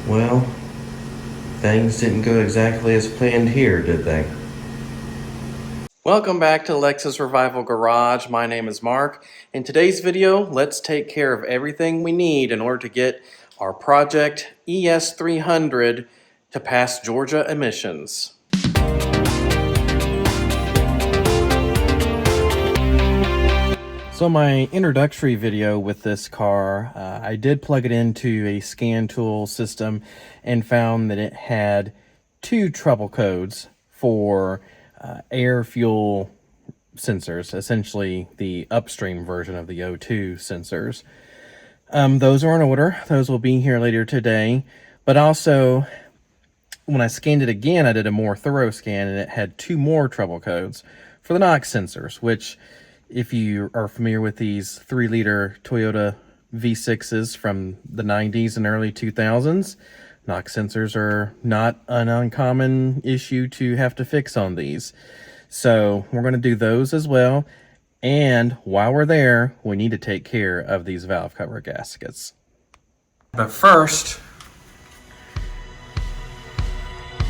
Well, things didn't go exactly as planned here, did they? Welcome back to Lexus Revival Garage. My name is Mark. In today's video, let's take care of everything we need in order to get our project ES300 to pass Georgia emissions. So my introductory video with this car, I did plug it into a scan tool system and found that it had two trouble codes for air fuel sensors, essentially the upstream version of the O2 sensors. Those are in order. Those will be here later today. But also, when I scanned it again, I did a more thorough scan and it had two more trouble codes for the NOx sensors, which, if you are familiar with these 3-liter Toyota V6s from the 90s and early 2000s, NOx sensors are not an uncommon issue to have to fix on these. So we're going to do those as well. And while we're there, we need to take care of these valve cover gaskets. But first,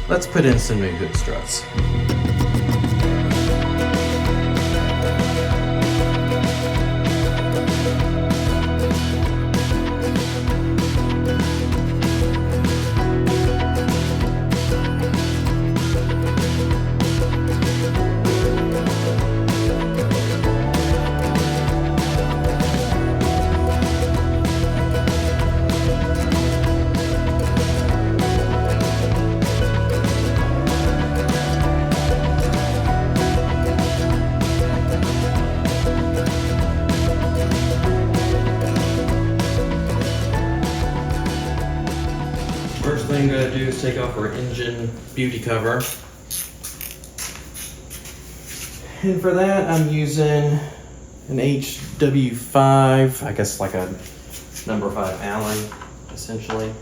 let's put in some new Hoot struts. First thing I'm going to do is take off our engine beauty cover. And for that, I'm using an HW5, I guess like a number 5 Allen, essentially.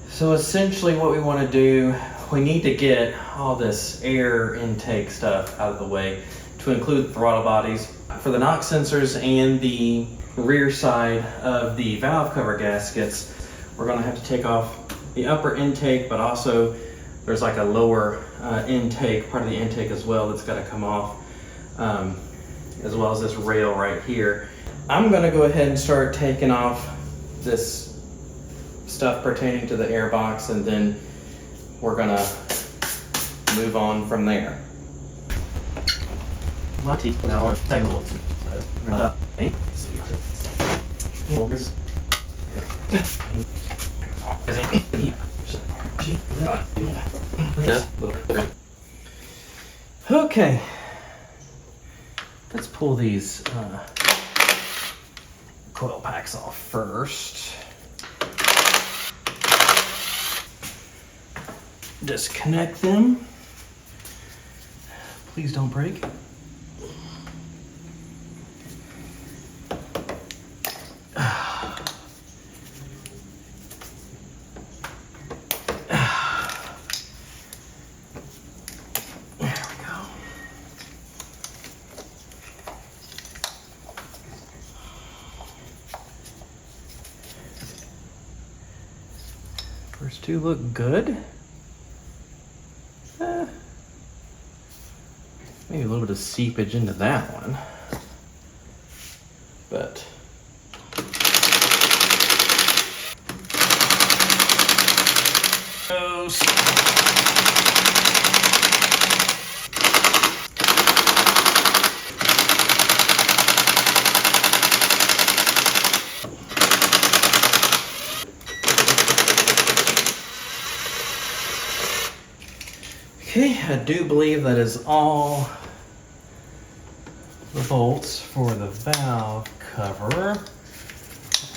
So essentially what we want to do, we need to get all this air intake stuff out of the way, to include the throttle bodies. For the NOx sensors and the rear side of the valve cover gaskets, we're going to have to take off the upper intake, but also there's like a lower intake, part of the intake as well, that's got to come off, as well as this rail right here. I'm going to go ahead and start taking off this stuff pertaining to the air box, and then we're gonna move on from there. Okay, let's pull these coil packs off first. Disconnect them. Please don't break. There we go. First two look good. Maybe a little bit of seepage into that one, but okay, I do believe that is all the bolts for the valve cover.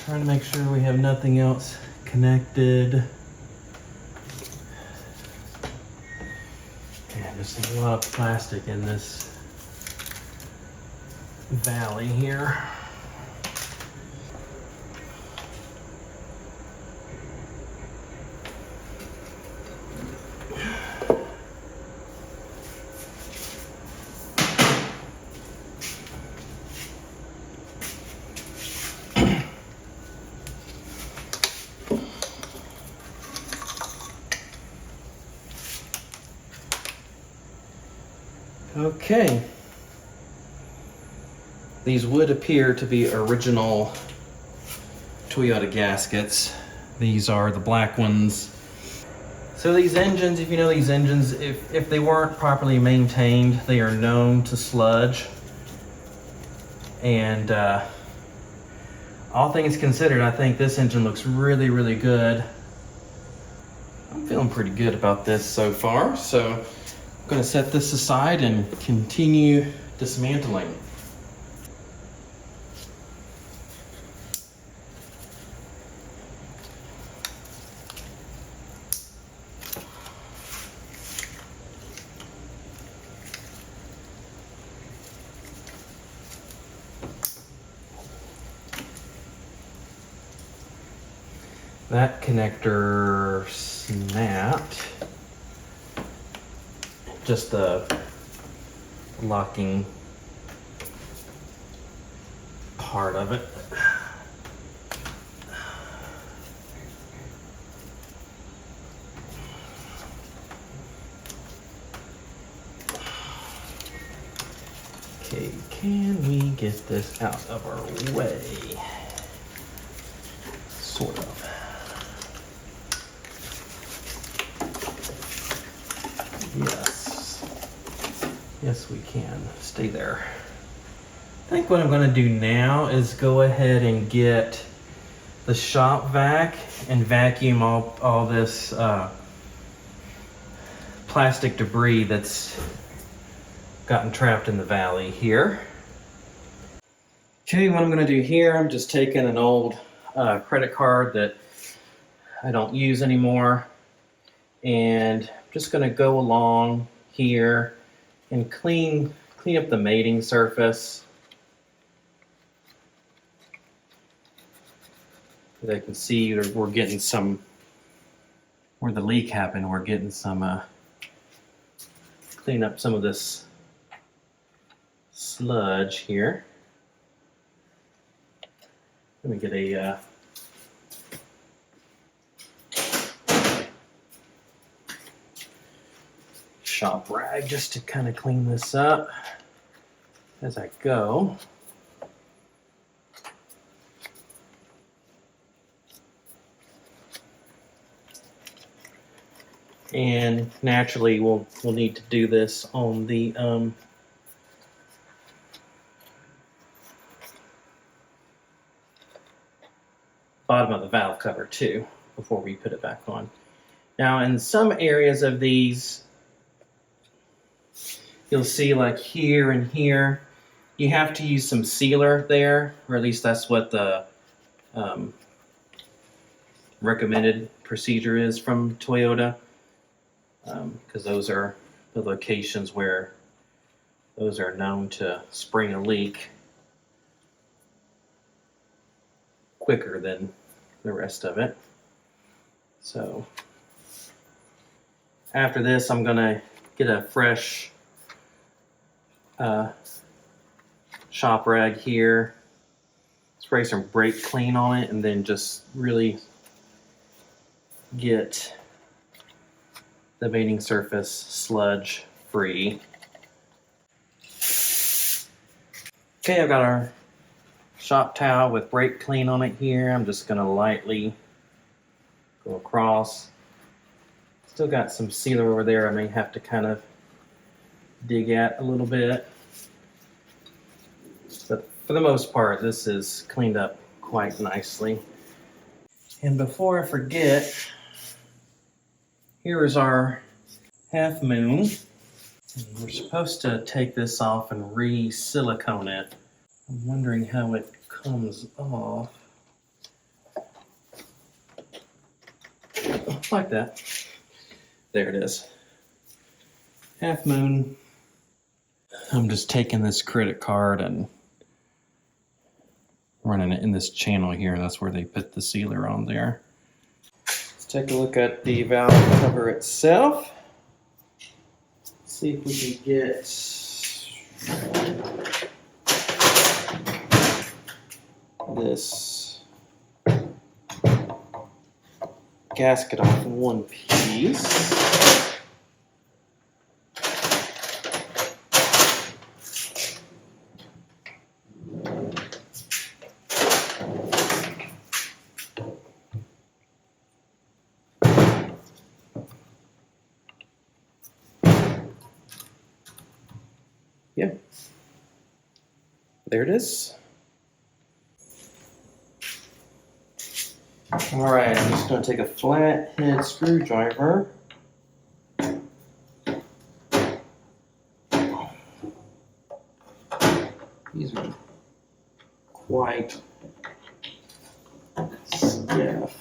Trying to make sure we have nothing else connected. And just a lot of plastic in this valley here. Okay. These would appear to be original Toyota gaskets. These are the black ones. So these engines, if you know these engines, if they weren't properly maintained, they are known to sludge. And all things considered, I think this engine looks really, really good. I'm feeling pretty good about this so far. So I'm gonna set this aside and continue dismantling. That connector snapped. Just the locking part of it. Okay, can we get this out of our way? Sort of. Yes. Yes, we can. Stay there. I think what I'm going to do now is go ahead and get the shop vac and vacuum all this plastic debris that's gotten trapped in the valley here. Okay, what I'm going to do here, I'm just taking an old credit card that I don't use anymore, and I'm just going to go along here and clean up the mating surface. As I can see, we're getting some, where the leak happened, we're getting some, clean up some of this sludge here. Let me get a shop rag just to kind of clean this up as I go. And naturally, we'll need to do this on the bottom of the valve cover too, before we put it back on. Now, in some areas of these, you'll see like here and here, you have to use some sealer there, or at least that's what the recommended procedure is from Toyota, because those are the locations where those are known to spring a leak quicker than the rest of it. So after this, I'm gonna get a fresh shop rag here, spray some brake clean on it, and then just really get the mating surface sludge free. Okay, I've got our shop towel with brake clean on it here. I'm just gonna lightly go across. Still got some sealer over there I may have to kind of dig at a little bit. But for the most part, this is cleaned up quite nicely. And before I forget, here is our half moon. And we're supposed to take this off and re-silicone it. I'm wondering how it comes off. Like that. There it is. Half moon. I'm just taking this credit card and running it in this channel here. That's where they put the sealer on there. Let's take a look at the valve cover itself. See if we can get this gasket off in one piece. there it is. All right, I'm just going to take a flathead screwdriver. These are quite stiff.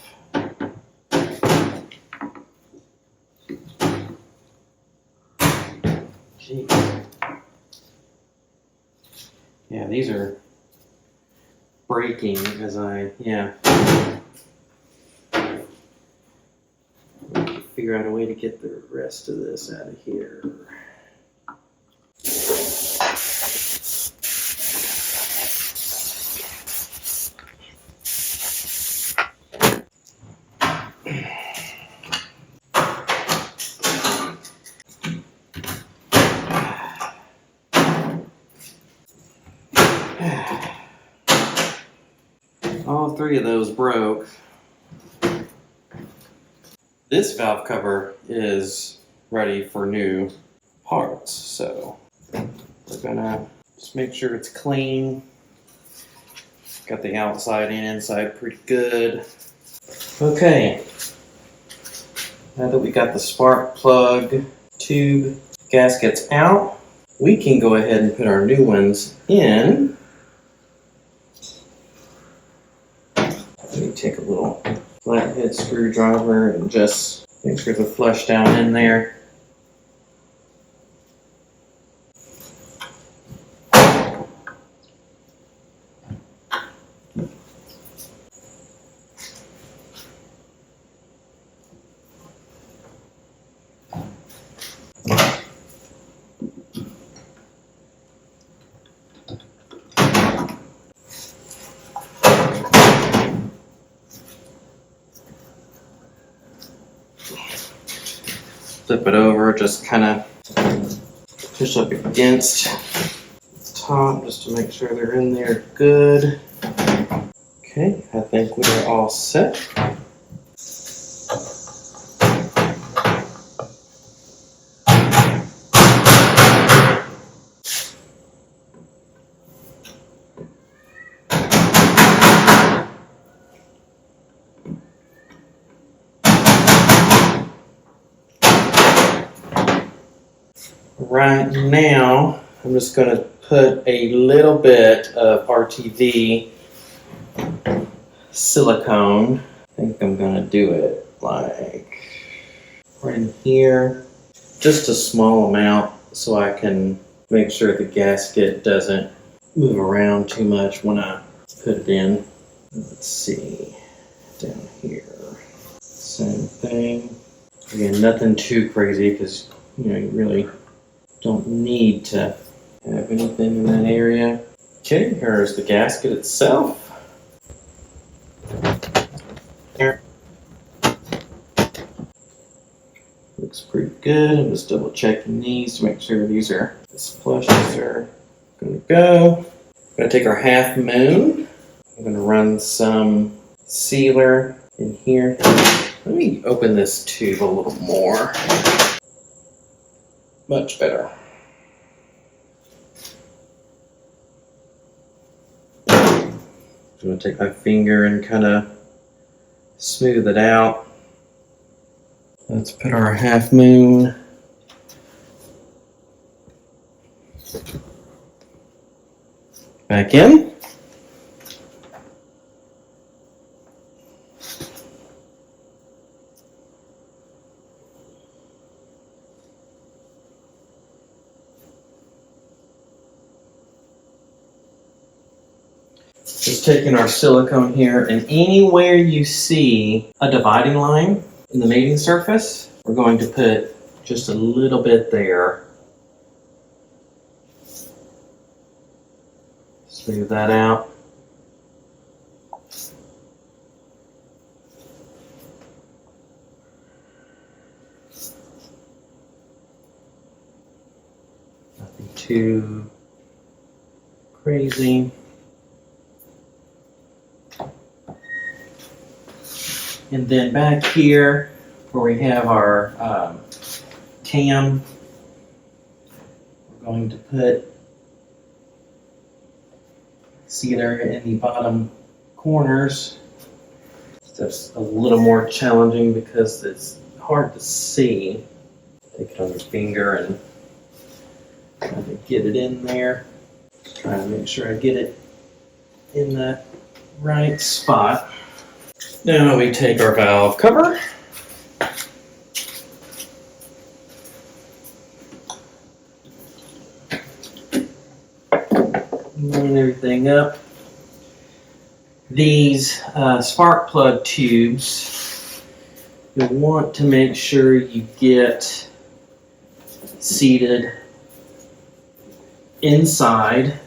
Jeez. Yeah, these are breaking as figure out a way to get the rest of this out of here. All three of those broke. This valve cover is ready for new parts, so we're gonna just make sure it's clean. Got the outside and inside pretty good. Okay, now that we got the spark plug tube gaskets out, we can go ahead and put our new ones in. Let me take a little flathead screwdriver and just make sure the flush down in there. Flip it over, just kind of push up against the top just to make sure they're in there good. Okay, I think we're all set. Right now, I'm just going to put a little bit of RTV silicone. I think I'm going to do it like right in here. Just a small amount so I can make sure the gasket doesn't move around too much when I put it in. Let's see, down here. Same thing. Again, nothing too crazy because you really don't need to have anything in that area. Okay, here's the gasket itself. Here. Looks pretty good. I'm just double checking these to make sure these plushes are gonna go. I'm gonna take our half moon. I'm gonna run some sealer in here. Let me open this tube a little more. Much better. I'm going to take my finger and kind of smooth it out. Let's put our half moon back in. Just taking our silicone here, and anywhere you see a dividing line in the mating surface, we're going to put just a little bit there. Smooth that out. Nothing too crazy. And then back here, where we have our cam, we're going to put See there in the bottom corners. That's a little more challenging because it's hard to see. Take it on your finger and try to get it in there. Try to make sure I get it in the right spot. Now we take our valve cover. Line everything up. These spark plug tubes, you'll want to make sure you get seated inside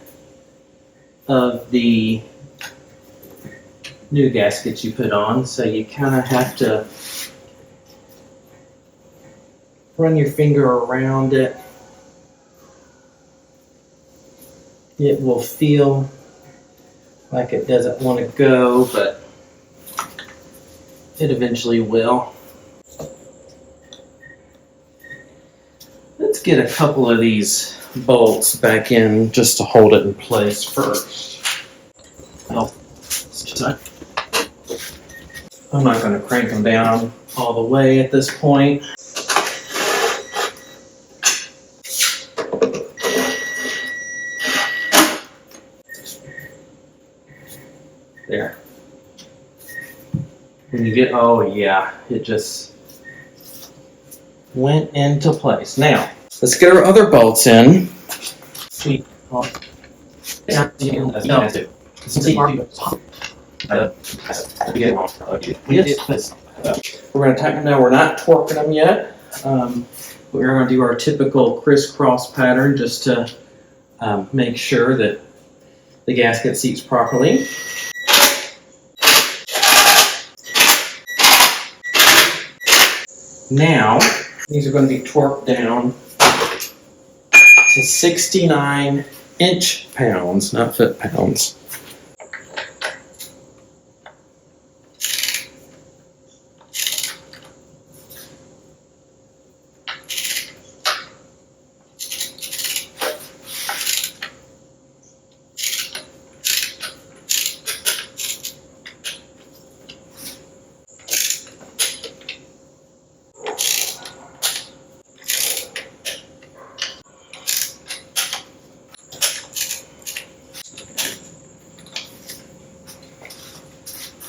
of the new gaskets you put on, so you kind of have to run your finger around it. It will feel like it doesn't want to go, but it eventually will. Let's get a couple of these bolts back in just to hold it in place first. I'm not going to crank them down all the way at this point. There. When you get, oh yeah, it just went into place. Now, let's get our other bolts in. We're going to tighten them now. We're not torquing them yet. We're going to do our typical crisscross pattern just to make sure that the gasket seats properly. Now, these are going to be torqued down to 69 inch-pounds, not foot-pounds.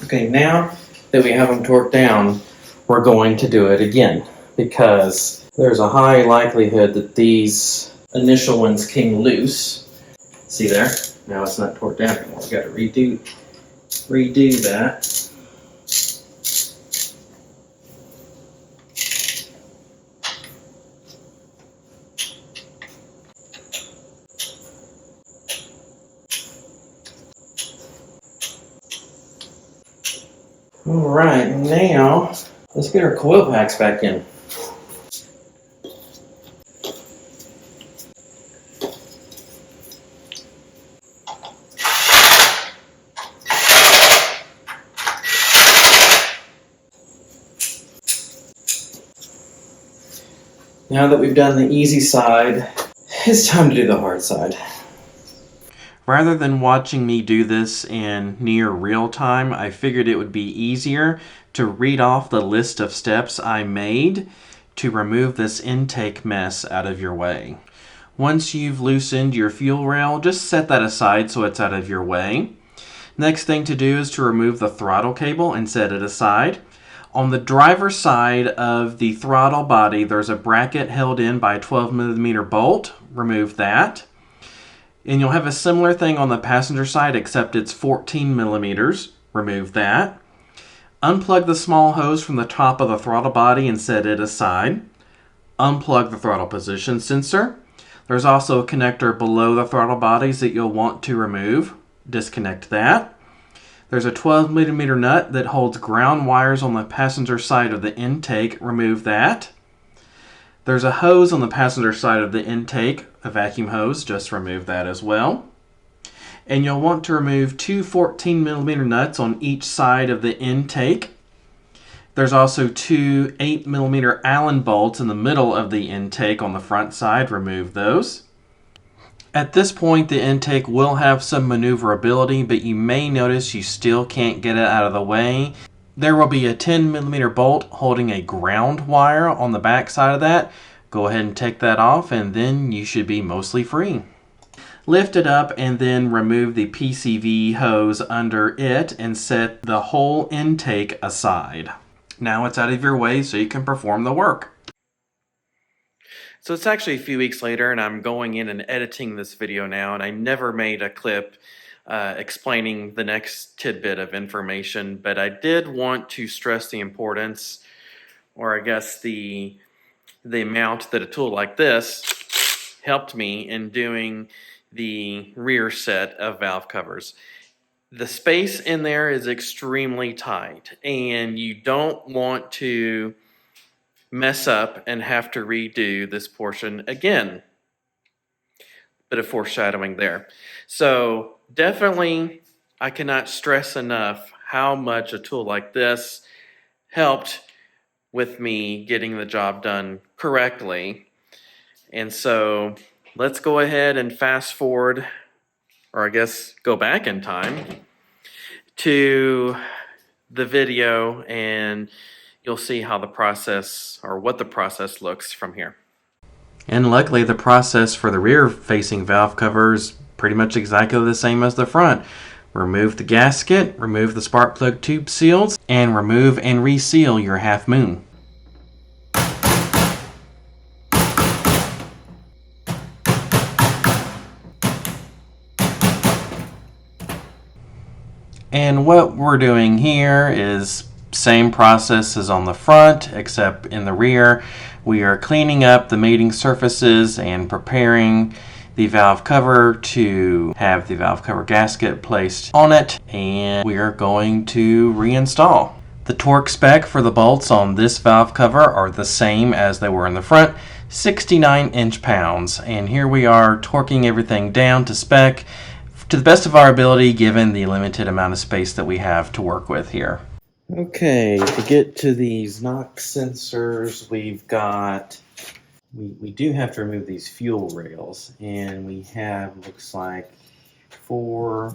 Okay, now that we have them torqued down, we're going to do it again because there's a high likelihood that these initial ones came loose. See there? Now it's not torqued down anymore. We've got to redo that. All right, now let's get our coil packs back in. Now that we've done the easy side, it's time to do the hard side. Rather than watching me do this in near real time, I figured it would be easier to read off the list of steps I made to remove this intake mess out of your way. Once you've loosened your fuel rail, just set that aside so it's out of your way. Next thing to do is to remove the throttle cable and set it aside. On the driver's side of the throttle body, there's a bracket held in by a 12mm bolt. Remove that. And you'll have a similar thing on the passenger side, except it's 14mm. Remove that. Unplug the small hose from the top of the throttle body and set it aside. Unplug the throttle position sensor. There's also a connector below the throttle bodies that you'll want to remove. Disconnect that. There's a 12mm nut that holds ground wires on the passenger side of the intake. Remove that. There's a hose on the passenger side of the intake, a vacuum hose, just remove that as well. And you'll want to remove two 14mm nuts on each side of the intake. There's also two 8mm Allen bolts in the middle of the intake on the front side, remove those. At this point, the intake will have some maneuverability, but you may notice you still can't get it out of the way. There will be a 10mm bolt holding a ground wire on the back side of that. Go ahead and take that off, and then you should be mostly free. Lift it up and then remove the PCV hose under it and set the whole intake aside. Now it's out of your way so you can perform the work. So it's actually a few weeks later, and I'm going in and editing this video now, and I never made a clip explaining the next tidbit of information, but I did want to stress the importance, or I guess the amount that a tool like this helped me in doing the rear set of valve covers. The space in there is extremely tight, and you don't want to mess up and have to redo this portion again. Bit of foreshadowing there. So definitely, I cannot stress enough how much a tool like this helped with me getting the job done correctly. And so let's go ahead and fast forward, or I guess go back in time to the video, and you'll see how the process, or what the process looks from here. And luckily the process for the rear facing valve cover is pretty much exactly the same as the front. Remove the gasket, remove the spark plug tube seals, and remove and reseal your half moon. And what we're doing here is same process as on the front, except in the rear. We are cleaning up the mating surfaces and preparing the valve cover to have the valve cover gasket placed on it, and we are going to reinstall. The torque spec for the bolts on this valve cover are the same as they were in the front, 69 inch-pounds, and here we are torquing everything down to spec to the best of our ability given the limited amount of space that we have to work with here. Okay, to get to these NOx sensors, we've got, we do have to remove these fuel rails, and we have, looks like 4,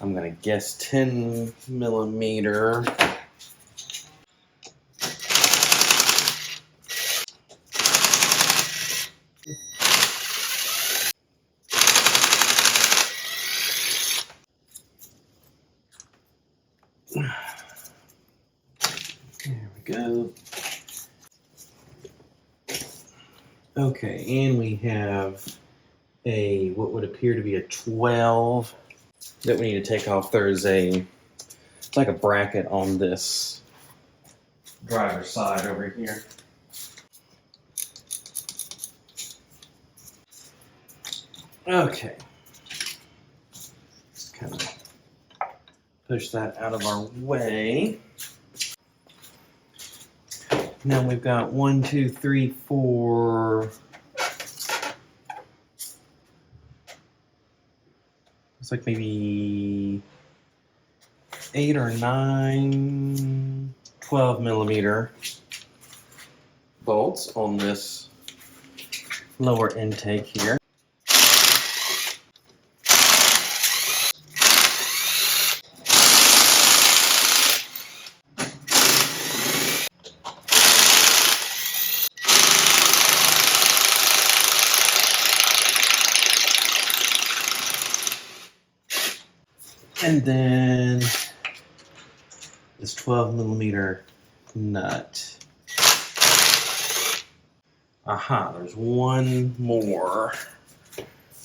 I'm going to guess 10mm. There we go. Okay, and we have a, what would appear to be a 12 that we need to take off. There's a, it's like a bracket on this driver's side over here. Okay. Just kind of push that out of our way. Now we've got 1, 2, 3, 4. It's like maybe 8 or 9 12mm bolts on this lower intake here. And then this 12mm nut. Aha, there's one more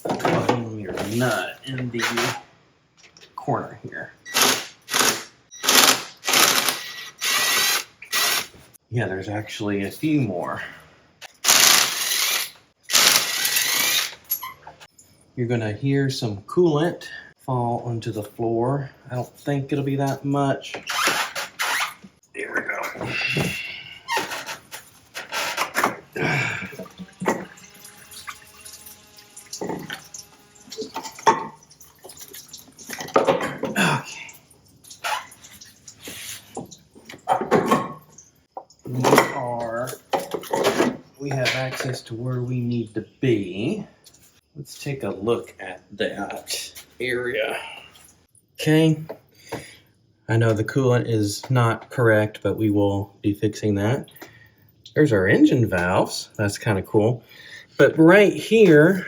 12mm nut in the corner here. Yeah, there's actually a few more. You're gonna hear some coolant fall onto the floor. I don't think it'll be that much. There we go. Okay. We have access to where we need to be. let's take a look at that area. Okay, I know the coolant is not correct, but we will be fixing that. There's our engine valves. That's kind of cool. But right here,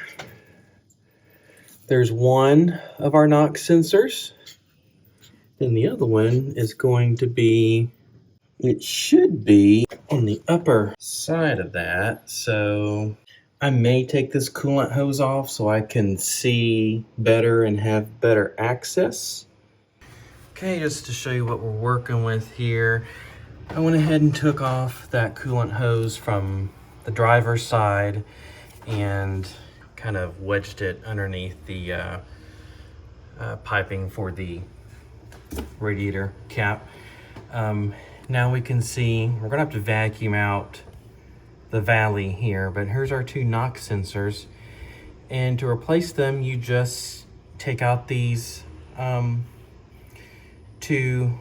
there's one of our NOx sensors. And the other one is going to be, it should be on the upper side of that. So I may take this coolant hose off so I can see better and have better access. Okay, just to show you what we're working with here, I went ahead and took off that coolant hose from the driver's side and kind of wedged it underneath the piping for the radiator cap. Now we can see, we're gonna have to vacuum out the valley here, but here's our two NOx sensors. And to replace them, you just take out these two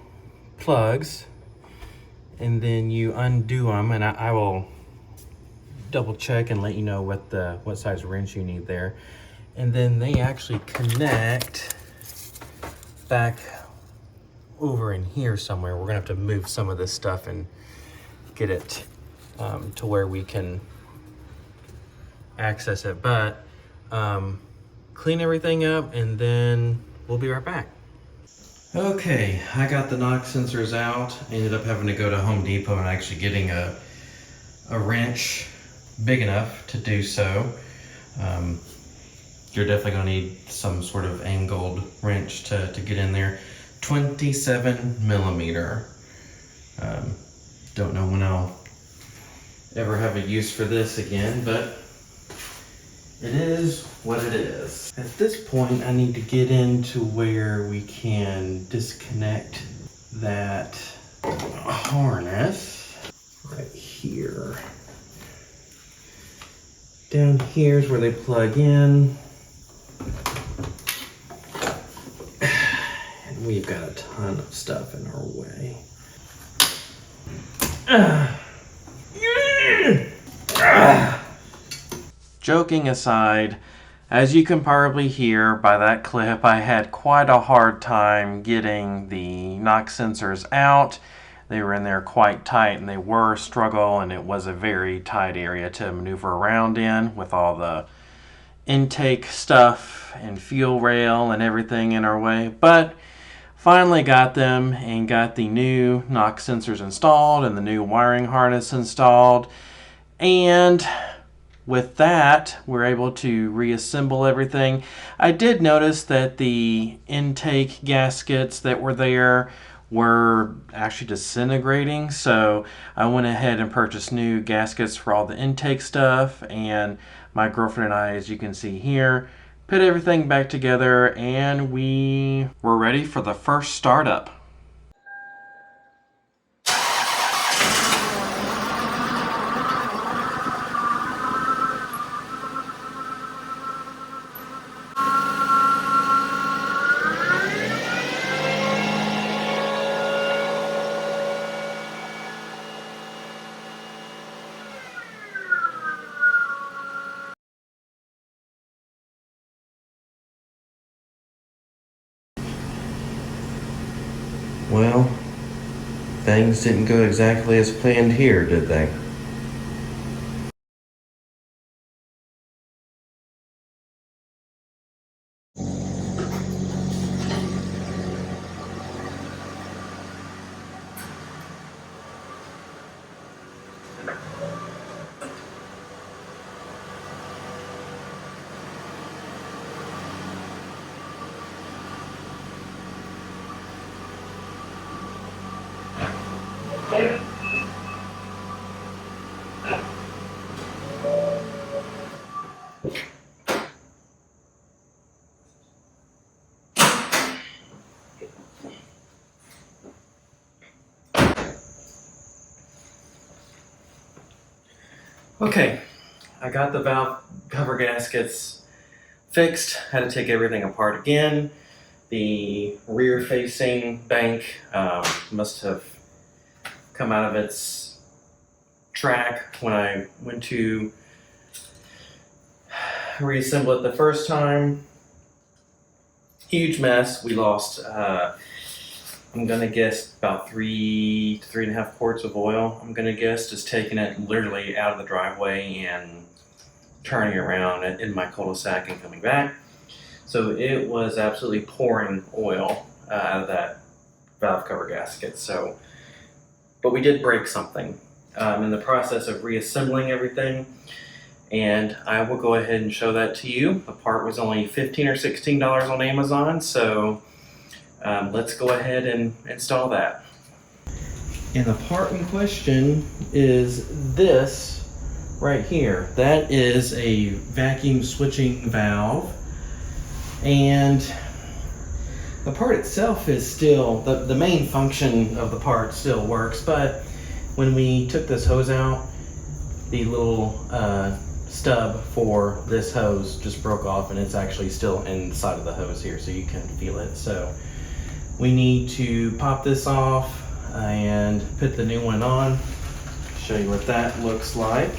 plugs and then you undo them, and I will double check and let you know what size wrench you need there. And then they actually connect back over in here somewhere. We're gonna have to move some of this stuff and get it to where we can access it, but clean everything up and then we'll be right back. Okay, I got the NOx sensors out. Ended up having to go to Home Depot and actually getting a wrench big enough to do so. You're definitely gonna need some sort of angled wrench to get in there. 27 millimeter. Don't know when I'll ever have a use for this again, but it is what it is. At this point, I need to get into where we can disconnect that harness right here. Down here is where they plug in. And we've got a ton of stuff in our way. Joking aside, as you can probably hear by that clip, I had quite a hard time getting the NOx sensors out. They were in there quite tight and they were a struggle, and it was a very tight area to maneuver around in with all the intake stuff and fuel rail and everything in our way. But finally got them and got the new NOx sensors installed and the new wiring harness installed. And with that, we're able to reassemble everything. I did notice that the intake gaskets that were there were actually disintegrating, so I went ahead and purchased new gaskets for all the intake stuff, and my girlfriend and I, as you can see here, put everything back together and we were ready for the first startup. Well, things didn't go exactly as planned here, did they? Okay, I got the valve cover gaskets fixed. Had to take everything apart again. The rear facing bank must have come out of its track when I went to reassemble it the first time. Huge mess. We lost, I'm gonna guess about 3 to 3.5 quarts of oil. I'm gonna guess, just taking it literally out of the driveway and turning it around in my cul-de-sac and coming back. So it was absolutely pouring oil out of that valve cover gasket. So, but we did break something in the process of reassembling everything. And I will go ahead and show that to you. The part was only $15 or $16 on Amazon, so let's go ahead and install that. And the part in question is this right here. That is a vacuum switching valve, and the part itself is still, the main function of the part still works, but when we took this hose out, the little stub for this hose just broke off, and it's actually still inside of the hose here, so you can feel it. So we need to pop this off and put the new one on. Show you what that looks like.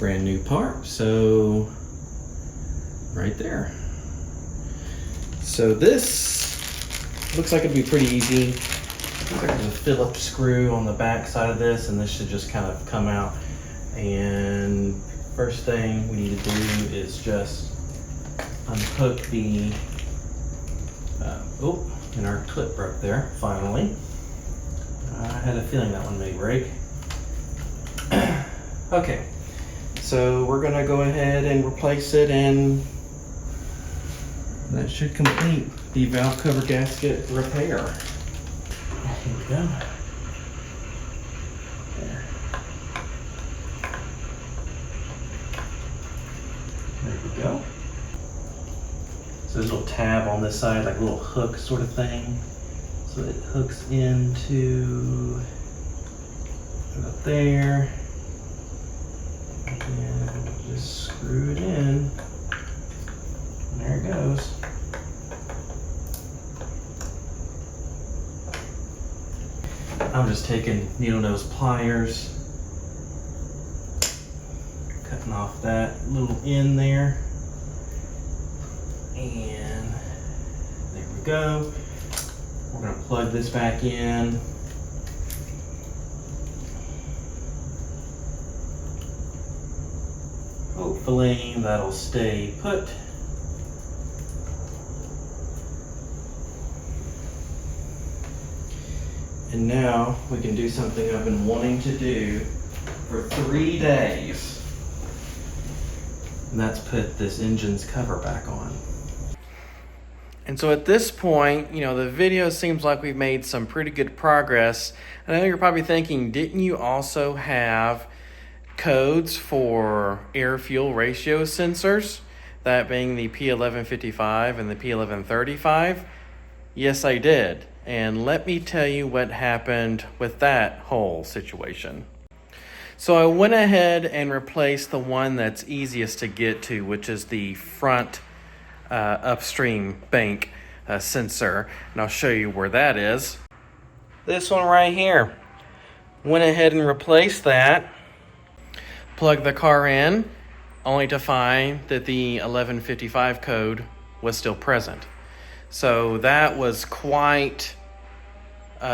Brand new part, so right there. So this looks like it'd be pretty easy. There's a Phillips screw on the back side of this, and this should just kind of come out. And first thing we need to do is just unhook the, oh, and our clip broke there, finally. I had a feeling that one may break. Okay, so we're gonna go ahead and replace it, and that should complete the valve cover gasket repair. Here we go. There we go. So there's a little tab on this side, like a little hook sort of thing. So it hooks into up there. And just screw it in. And there it goes. I'm just taking needle nose pliers, cutting off that little end there, and there we go. We're going to plug this back in. Hopefully that'll stay put. And now we can do something I've been wanting to do for 3 days. And that's put this engine's cover back on. And so at this point, you know, the video seems like we've made some pretty good progress. And I know you're probably thinking, didn't you also have codes for air-fuel ratio sensors? That being the P1155 and the P1135? Yes, I did. And let me tell you what happened with that whole situation. So I went ahead and replaced the one that's easiest to get to, which is the front upstream bank sensor. And I'll show you where that is. This one right here. Went ahead and replaced that. Plugged the car in, only to find that the 1155 code was still present. So that was quite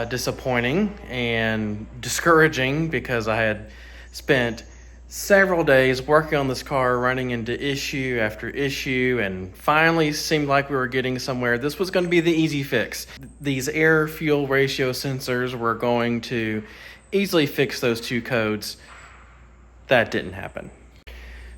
disappointing and discouraging, because I had spent several days working on this car, running into issue after issue, and finally seemed like we were getting somewhere. This was going to be the easy fix. These air-fuel ratio sensors were going to easily fix those two codes. That didn't happen.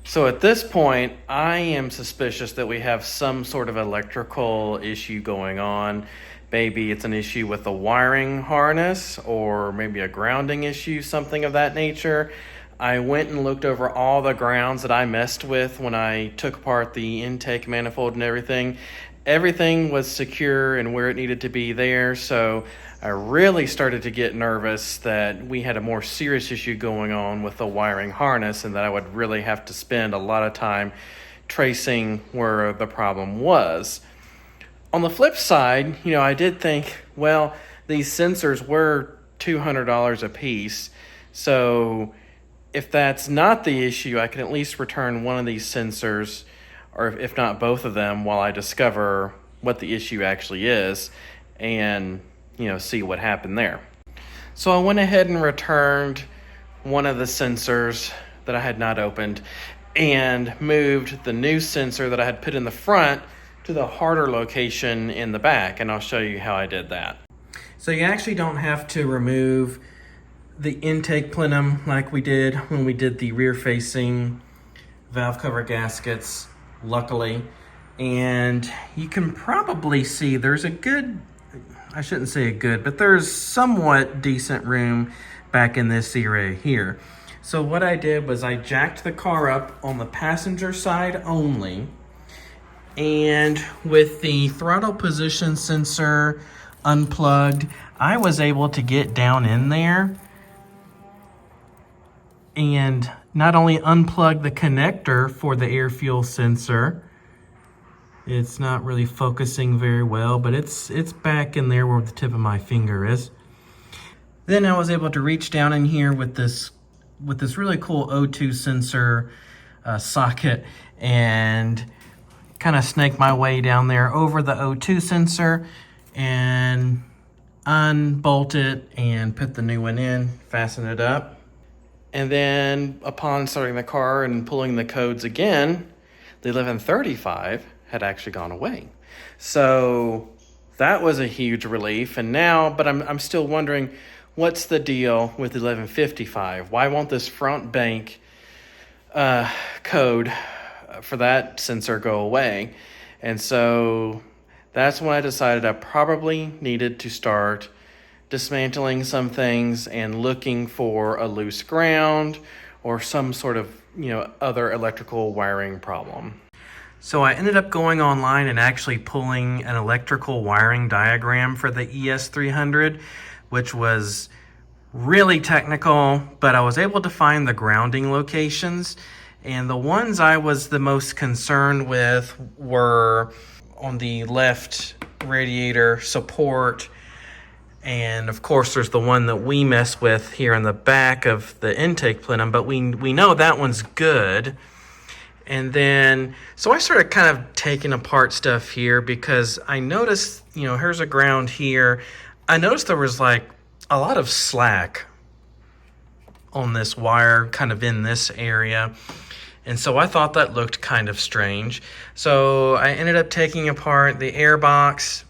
So at this point, I am suspicious that we have some sort of electrical issue going on. Maybe it's an issue with the wiring harness, or maybe a grounding issue, something of that nature. I went and looked over all the grounds that I messed with when I took apart the intake manifold and everything. Everything was secure and where it needed to be there, so I really started to get nervous that we had a more serious issue going on with the wiring harness, and that I would really have to spend a lot of time tracing where the problem was. On the flip side, you know, I did think, well, these sensors were $200 a piece, so if that's not the issue, I can at least return one of these sensors, or if not both of them, while I discover what the issue actually is and, see what happened there. So I went ahead and returned one of the sensors that I had not opened and moved the new sensor that I had put in the front to the harder location in the back, and I'll show you how I did that. So you actually don't have to remove the intake plenum like we did when we did the rear facing valve cover gaskets, luckily. And you can probably see there's a good, I shouldn't say a good, but there's somewhat decent room back in this area here. So what I did was I jacked the car up on the passenger side only, and with the throttle position sensor unplugged, I was able to get down in there and not only unplug the connector for the air fuel sensor. It's not really focusing very well, but it's back in there where the tip of my finger is. Then I was able to reach down in here with this really cool O2 sensor socket and kind of snake my way down there over the O2 sensor and unbolt it and put the new one in, fasten it up. And then upon starting the car and pulling the codes again, the 1135 had actually gone away. So that was a huge relief. And now, but I'm still wondering, what's the deal with the 1155? Why won't this front bank code for that sensor go away? And so that's when I decided I probably needed to start dismantling some things and looking for a loose ground or some sort of, other electrical wiring problem. So I ended up going online and actually pulling an electrical wiring diagram for the ES300, which was really technical, but I was able to find the grounding locations. And the ones I was the most concerned with were on the left radiator support. And of course, there's the one that we mess with here in the back of the intake plenum, but we know that one's good. And then, so I started kind of taking apart stuff here because I noticed, here's a ground here. I noticed there was like a lot of slack on this wire kind of in this area. And so I thought that looked kind of strange. So I ended up taking apart the air box,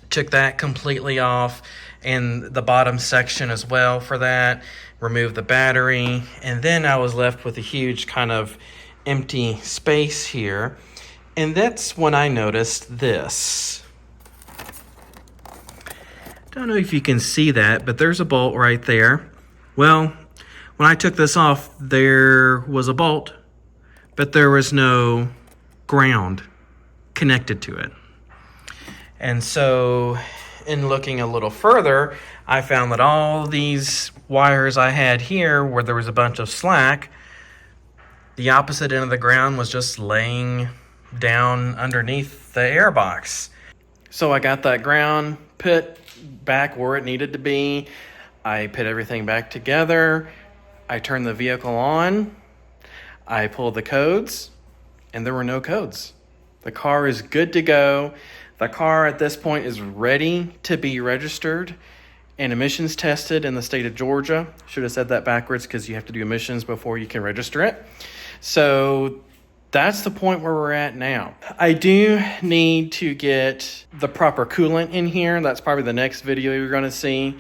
took that completely off, and the bottom section as well for that, removed the battery, and then I was left with a huge kind of empty space here. And that's when I noticed this. Don't know if you can see that, but there's a bolt right there. Well, when I took this off, there was a bolt, but there was no ground connected to it. And so in looking a little further, I found that all these wires I had here where there was a bunch of slack, the opposite end of the ground was just laying down underneath the air box. So I got that ground put back where it needed to be. I put everything back together. I turned the vehicle on. I pulled the codes, and there were no codes. The car is good to go. The car at this point is ready to be registered and emissions tested in the state of Georgia. Should have said that backwards because you have to do emissions before you can register it. So that's the point where we're at now. I do need to get the proper coolant in here. That's probably the next video you're going to see.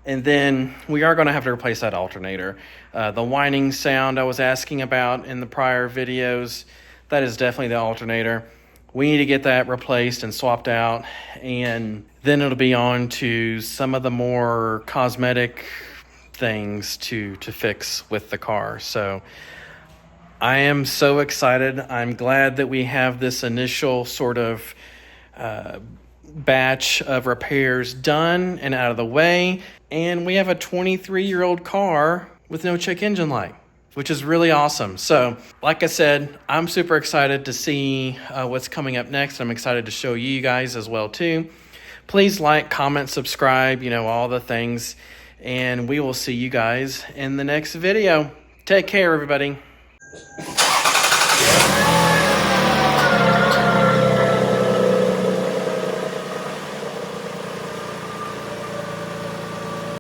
And then we are going to have to replace that alternator. The whining sound I was asking about in the prior videos, that is definitely the alternator. We need to get that replaced and swapped out, and then it'll be on to some of the more cosmetic things to fix with the car. So I am so excited. I'm glad that we have this initial sort of batch of repairs done and out of the way, and we have a 23-year-old car with no check engine light, which is really awesome. So like I said, I'm super excited to see what's coming up next. I'm excited to show you guys as well too. Please like, comment, subscribe, all the things. and we will see you guys in the next video. Take care, everybody.